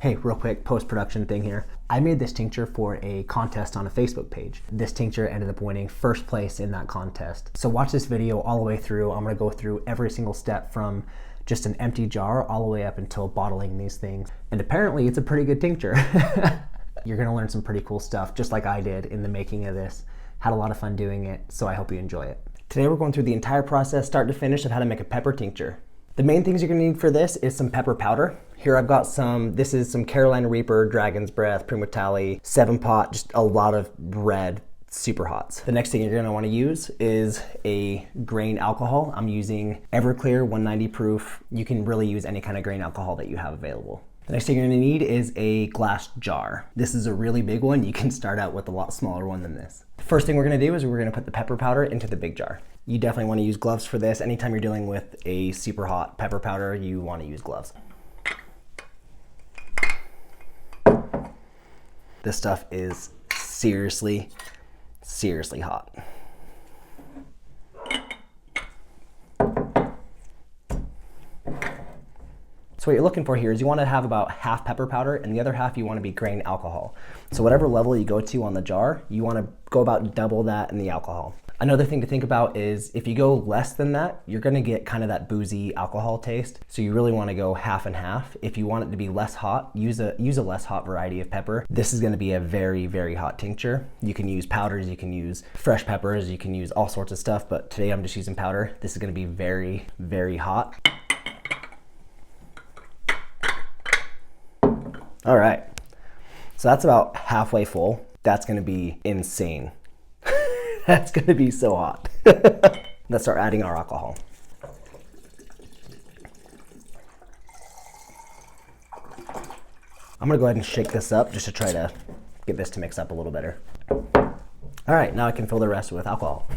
Hey, real quick post-production thing here. I made this tincture for a contest on a Facebook page. This tincture ended up winning first place in that contest. So watch this video all the way through. I'm gonna go through every single step from just an empty jar all the way up until bottling these things. And apparently it's a pretty good tincture. You're gonna learn some pretty cool stuff, just like I did in the making of this. Had a lot of fun doing it, so I hope you enjoy it. Today we're going through the entire process, start to finish, of how to make a pepper tincture. The main things you're gonna need for this is some pepper powder. Here I've got some, this is some Carolina Reaper, Dragon's Breath, Primotali, 7-pot, just a lot of red super hots. The next thing you're gonna wanna use is a grain alcohol. I'm using Everclear 190 proof. You can really use any kind of grain alcohol that you have available. The next thing you're gonna need is a glass jar. This is a really big one. You can start out with a lot smaller one than this. The first thing we're gonna do is we're gonna put the pepper powder into the big jar. You definitely wanna use gloves for this. Anytime you're dealing with a super hot pepper powder, you wanna use gloves. This stuff is seriously, seriously hot. So what you're looking for here is you want to have about half pepper powder and the other half you want to be grain alcohol. So whatever level you go to on the jar, you want to go about double that in the alcohol. Another thing to think about is if you go less than that, you're going to get kind of that boozy alcohol taste. So you really want to go half and half. If you want it to be less hot, use a less hot variety of pepper. This is going to be a very, very hot tincture. You can use powders, you can use fresh peppers, you can use all sorts of stuff, but today I'm just using powder. This is going to be very, very hot. All right, so that's about halfway full. That's gonna be insane. That's gonna be so hot. Let's start adding our alcohol. I'm gonna go ahead and shake this up just to try to get this to mix up a little better. All right, now I can fill the rest with alcohol.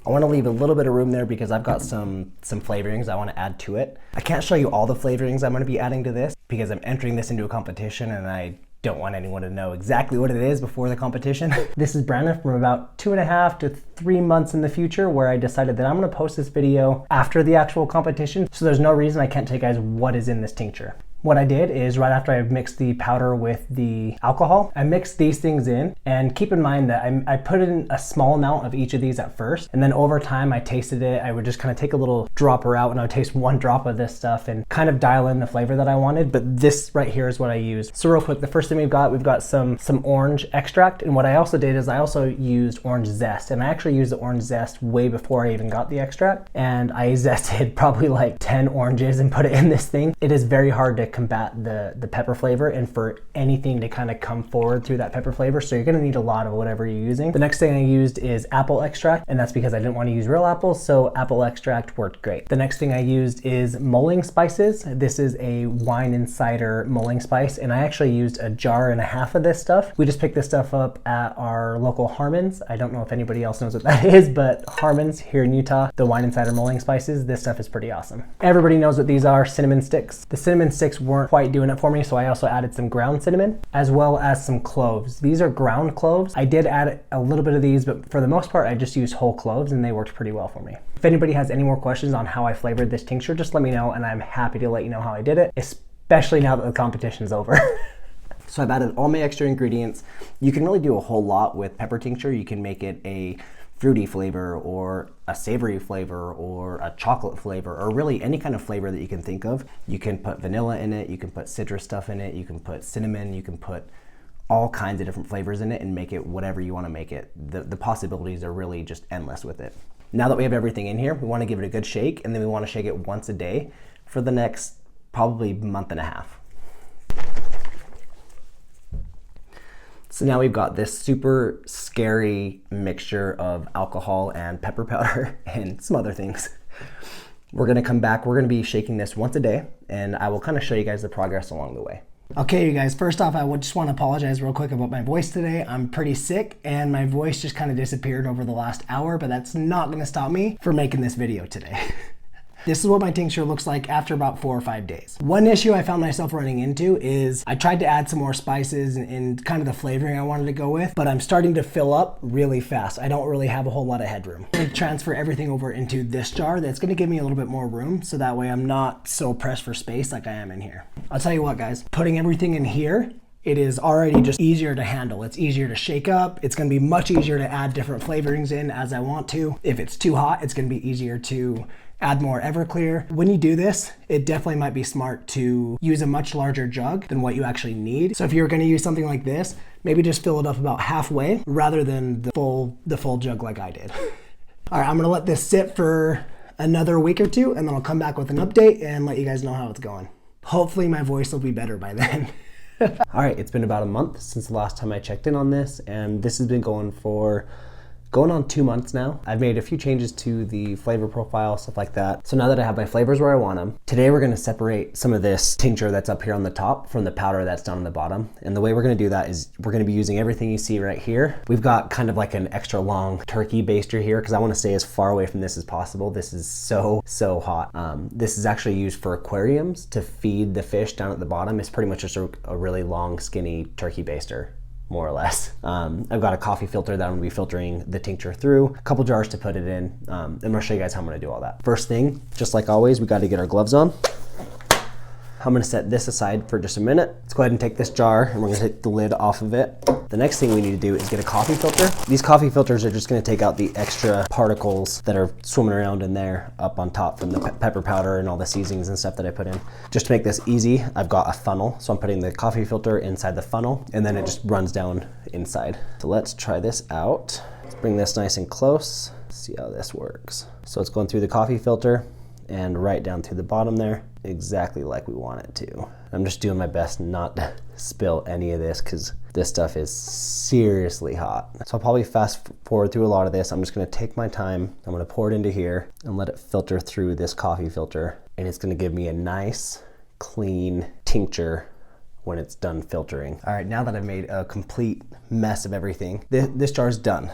I want to leave a little bit of room there because I've got some flavorings I want to add to it. I can't show you all the flavorings I'm going to be adding to this because I'm entering this into a competition and I don't want anyone to know exactly what it is before the competition. This is Brandon from about 2.5 to 3 months in the future, where I decided that I'm going to post this video after the actual competition. So there's no reason I can't tell you guys what is in this tincture. What I did is right after I mixed the powder with the alcohol, I mixed these things in, and keep in mind that I put in a small amount of each of these at first, and then over time I tasted it. I would just kind of take a little dropper out and I would taste 1 drop of this stuff and kind of dial in the flavor that I wanted, but this right here is what I used. So real quick, the first thing we've got some orange extract, and what I also did is I also used orange zest, and I actually used the orange zest way before I even got the extract, and I zested probably like 10 oranges and put it in this thing. It is very hard to combat the pepper flavor and for anything to kind of come forward through that pepper flavor, so you're going to need a lot of whatever you're using. The next thing I used is apple extract, and that's because I didn't want to use real apples, so apple extract worked great. The next thing I used is mulling spices. This is a wine and cider mulling spice, and I actually used 1.5 jars of this stuff. We just picked this stuff up at our local Harmon's. I don't know if anybody else knows what that is, but Harmon's here in Utah, the wine and cider mulling spices, this stuff is pretty awesome. Everybody knows what these are, cinnamon sticks. The cinnamon sticks weren't quite doing it for me, so I also added some ground cinnamon as well as some cloves. These are ground cloves. I did add a little bit of these, but for the most part I just used whole cloves and they worked pretty well for me. If anybody has any more questions on how I flavored this tincture, just let me know and I'm happy to let you know how I did it, especially now that the competition's over. So I've added all my extra ingredients. You can really do a whole lot with pepper tincture. You can make it a fruity flavor or a savory flavor or a chocolate flavor or really any kind of flavor that you can think of. You can put vanilla in it, you can put citrus stuff in it, you can put cinnamon, you can put all kinds of different flavors in it and make it whatever you want to make it. The possibilities are really just endless with it. Now that we have everything in here, we want to give it a good shake, and then we want to shake it once a day for the next probably 1.5 months. So now we've got this super scary mixture of alcohol and pepper powder and some other things. We're gonna come back, we're gonna be shaking this once a day, and I will kind of show you guys the progress along the way. Okay, you guys, first off, I would just want to apologize real quick about my voice today. I'm pretty sick and my voice just kind of disappeared over the last hour, but that's not gonna stop me from making this video today. This is what my tincture looks like after about 4 or 5 days. One issue I found myself running into is I tried to add some more spices and kind of the flavoring I wanted to go with, but I'm starting to fill up really fast. I don't really have a whole lot of headroom. I'm gonna transfer everything over into this jar. That's gonna give me a little bit more room, so that way I'm not so pressed for space like I am in here. I'll tell you what, guys, putting everything in here, it is already just easier to handle. It's easier to shake up. It's gonna be much easier to add different flavorings in as I want to. If it's too hot, it's gonna be easier to add more Everclear. When you do this, it definitely might be smart to use a much larger jug than what you actually need. So if you're gonna use something like this, maybe just fill it up about halfway rather than the full jug like I did. All right, I'm gonna let this sit for another week or two, and then I'll come back with an update and let you guys know how it's going. Hopefully my voice will be better by then. All right, it's been about a month since the last time I checked in on this, and this has been going on 2 months now. I've made a few changes to the flavor profile, stuff like that. So now that I have my flavors where I want them, today we're gonna separate some of this tincture that's up here on the top from the powder that's down on the bottom. And the way we're gonna do that is we're gonna be using everything you see right here. We've got kind of like an extra long turkey baster here because I wanna stay as far away from this as possible. This is so hot. This is actually used for aquariums to feed the fish down at the bottom. It's pretty much just a really long, skinny turkey baster, more or less. I've got a coffee filter that I'm gonna be filtering the tincture through, a couple jars to put it in, and I'm gonna show you guys how I'm gonna do all that. First thing, just like always, we gotta get our gloves on. I'm gonna set this aside for just a minute. Let's go ahead and take this jar and we're gonna take the lid off of it. The next thing we need to do is get a coffee filter. These coffee filters are just gonna take out the extra particles that are swimming around in there up on top from the pepper powder and all the seasonings and stuff that I put in. Just to make this easy, I've got a funnel. So I'm putting the coffee filter inside the funnel and then it just runs down inside. So let's try this out. Let's bring this nice and close, see how this works. So it's going through the coffee filter and right down through the bottom there, exactly like we want it to. I'm just doing my best not to spill any of this because this stuff is seriously hot. So I'll probably fast forward through a lot of this. I'm just gonna take my time. I'm gonna pour it into here and let it filter through this coffee filter. And it's gonna give me a nice, clean tincture when it's done filtering. All right, now that I've made a complete mess of everything, this jar is done.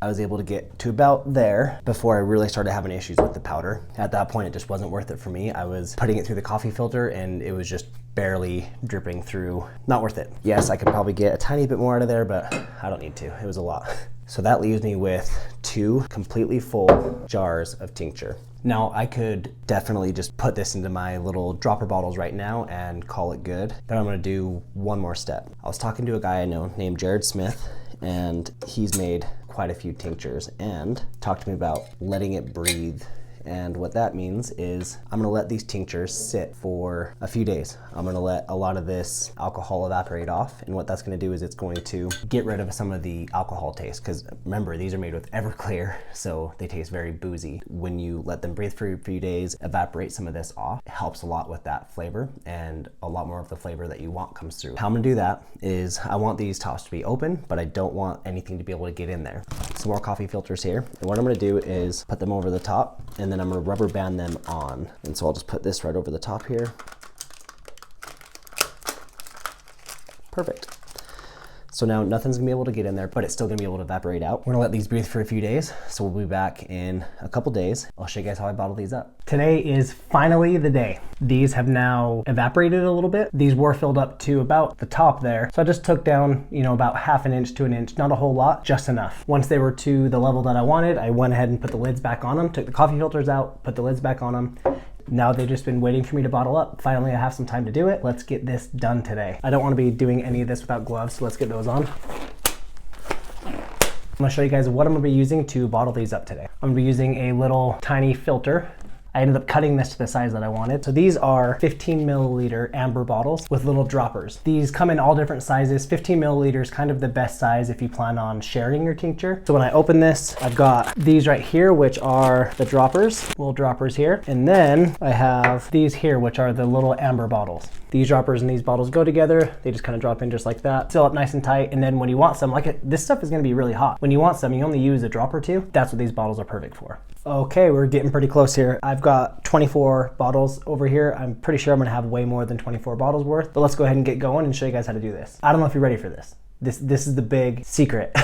I was able to get to about there before I really started having issues with the powder. At that point, it just wasn't worth it for me. I was putting it through the coffee filter and it was just barely dripping through. Not worth it. Yes, I could probably get a tiny bit more out of there, but I don't need to. It was a lot. So that leaves me with 2 completely full jars of tincture. Now I could definitely just put this into my little dropper bottles right now and call it good, but I'm gonna do one more step. I was talking to a guy I know named Jared Smith, and he's made quite a few tinctures and talked to me about letting it breathe. And what that means is I'm gonna let these tinctures sit for a few days. I'm gonna let a lot of this alcohol evaporate off. And what that's gonna do is it's going to get rid of some of the alcohol taste. Because remember, these are made with Everclear, so they taste very boozy. When you let them breathe for a few days, evaporate some of this off, it helps a lot with that flavor, and a lot more of the flavor that you want comes through. How I'm gonna do that is I want these tops to be open, but I don't want anything to be able to get in there. Some more coffee filters here. And what I'm gonna do is put them over the top, and then I'm gonna rubber band them on. And so I'll just put this right over the top here. Perfect. So now nothing's gonna be able to get in there, but it's still gonna be able to evaporate out. We're gonna let these breathe for a few days. So we'll be back in a couple days. I'll show you guys how I bottle these up. Today is finally the day. These have now evaporated a little bit. These were filled up to about the top there. So I just took down, about 1/2 inch to 1 inch, not a whole lot, just enough. Once they were to the level that I wanted, I went ahead and put the lids back on them, took the coffee filters out, put the lids back on them. Now they've just been waiting for me to bottle up. Finally, I have some time to do it. Let's get this done today. I don't want to be doing any of this without gloves, so let's get those on. I'm gonna show you guys what I'm gonna be using to bottle these up today. I'm gonna be using a little tiny filter. I ended up cutting this to the size that I wanted. So these are 15 milliliter amber bottles with little droppers. These come in all different sizes. 15 milliliters, kind of the best size if you plan on sharing your tincture. So when I open this, I've got these right here, which are the droppers, little droppers here. And then I have these here, which are the little amber bottles. These droppers and these bottles go together. They just kind of drop in just like that. Seal up nice and tight. And then when you want some, this stuff is gonna be really hot. When you want some, you only use a drop or two. That's what these bottles are perfect for. Okay, we're getting pretty close here. I've got 24 bottles over here. I'm pretty sure I'm gonna have way more than 24 bottles worth, but let's go ahead and get going and show you guys how to do this. I don't know if you're ready for this. This is the big secret.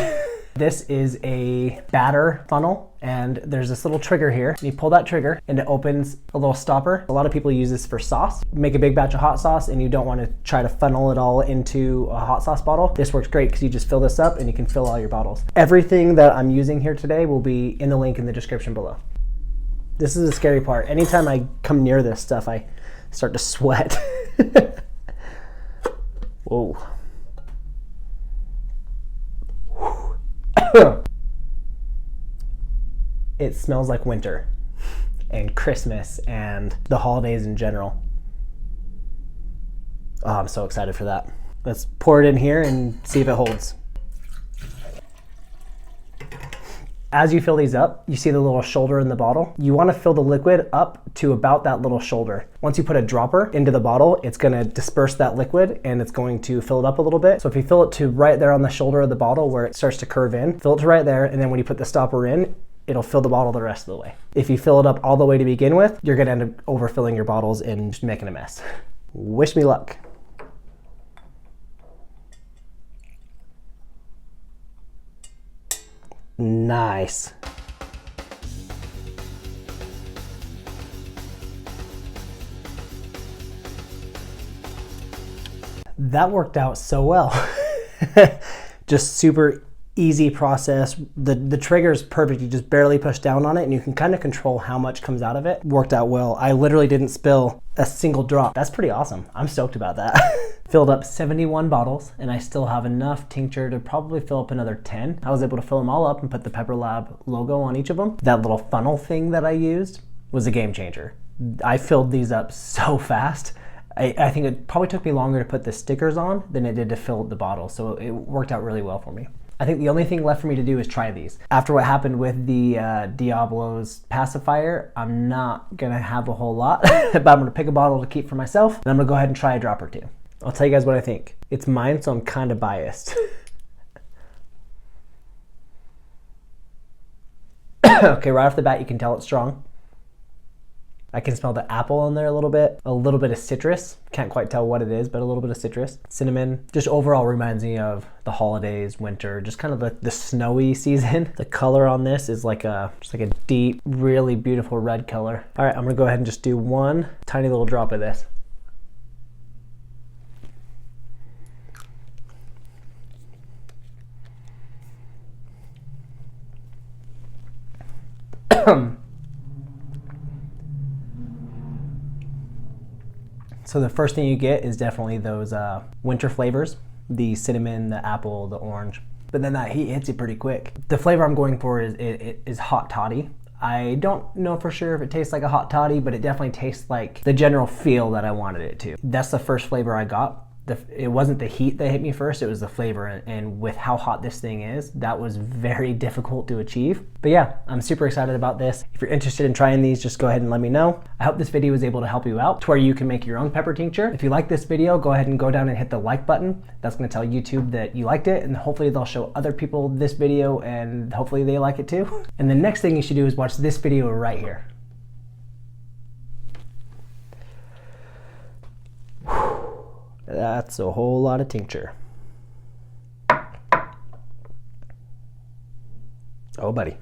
This is a batter funnel, and there's this little trigger here. You pull that trigger and it opens a little stopper. A lot of people use this for sauce. Make a big batch of hot sauce and you don't want to try to funnel it all into a hot sauce bottle. This works great because you just fill this up and you can fill all your bottles. Everything that I'm using here today will be in the link in the description below. This is the scary part. Anytime I come near this stuff, I start to sweat. Whoa. It smells like winter and Christmas and the holidays in general. Oh, I'm so excited for that. Let's pour it in here and see if it holds. As you fill these up, you see the little shoulder in the bottle. You want to fill the liquid up to about that little shoulder. Once you put a dropper into the bottle, it's going to disperse that liquid and it's going to fill it up a little bit. So if you fill it to right there on the shoulder of the bottle where it starts to curve in, fill it to right there, and then when you put the stopper in, it'll fill the bottle the rest of the way. If you fill it up all the way to begin with, you're going to end up overfilling your bottles and just making a mess. Wish me luck. Nice. That worked out so well. Just super easy process. The trigger is perfect. You just barely push down on it and you can kind of control how much comes out of it. Worked out well. I literally didn't spill a single drop. That's pretty awesome. I'm stoked about that. Filled up 71 bottles and I still have enough tincture to probably fill up another 10. I was able to fill them all up and put the Pepper Lab logo on each of them. That little funnel thing that I used was a game changer. I filled these up so fast. I think it probably took me longer to put the stickers on than it did to fill the bottle. So it worked out really well for me. I think the only thing left for me to do is try these. After what happened with the Diablo's pacifier, I'm not gonna have a whole lot, but I'm gonna pick a bottle to keep for myself, and I'm gonna go ahead and try a drop or two. I'll tell you guys what I think. It's mine, so I'm kind of biased. Okay, right off the bat, you can tell it's strong. I can smell the apple in there a little bit of citrus. Can't quite tell what it is, but a little bit of citrus. Cinnamon, just overall reminds me of the holidays, winter, just kind of the snowy season. The color on this is just like a deep, really beautiful red color. All right, I'm gonna go ahead and just do one tiny little drop of this. So the first thing you get is definitely those winter flavors, the cinnamon, the apple, the orange. But then that heat hits you pretty quick. The flavor I'm going for is hot toddy. I don't know for sure if it tastes like a hot toddy, but it definitely tastes like the general feel that I wanted it to. That's the first flavor I got. It wasn't the heat that hit me first, it was the flavor, and with how hot this thing is, that was very difficult to achieve. But yeah, I'm super excited about this. If you're interested in trying these, just go ahead and let me know. I hope this video was able to help you out to where you can make your own pepper tincture. If you like this video, go ahead and go down and hit the like button. That's gonna tell YouTube that you liked it, and hopefully they'll show other people this video and hopefully they like it too. And the next thing you should do is watch this video right here. That's a whole lot of tincture. Oh, buddy.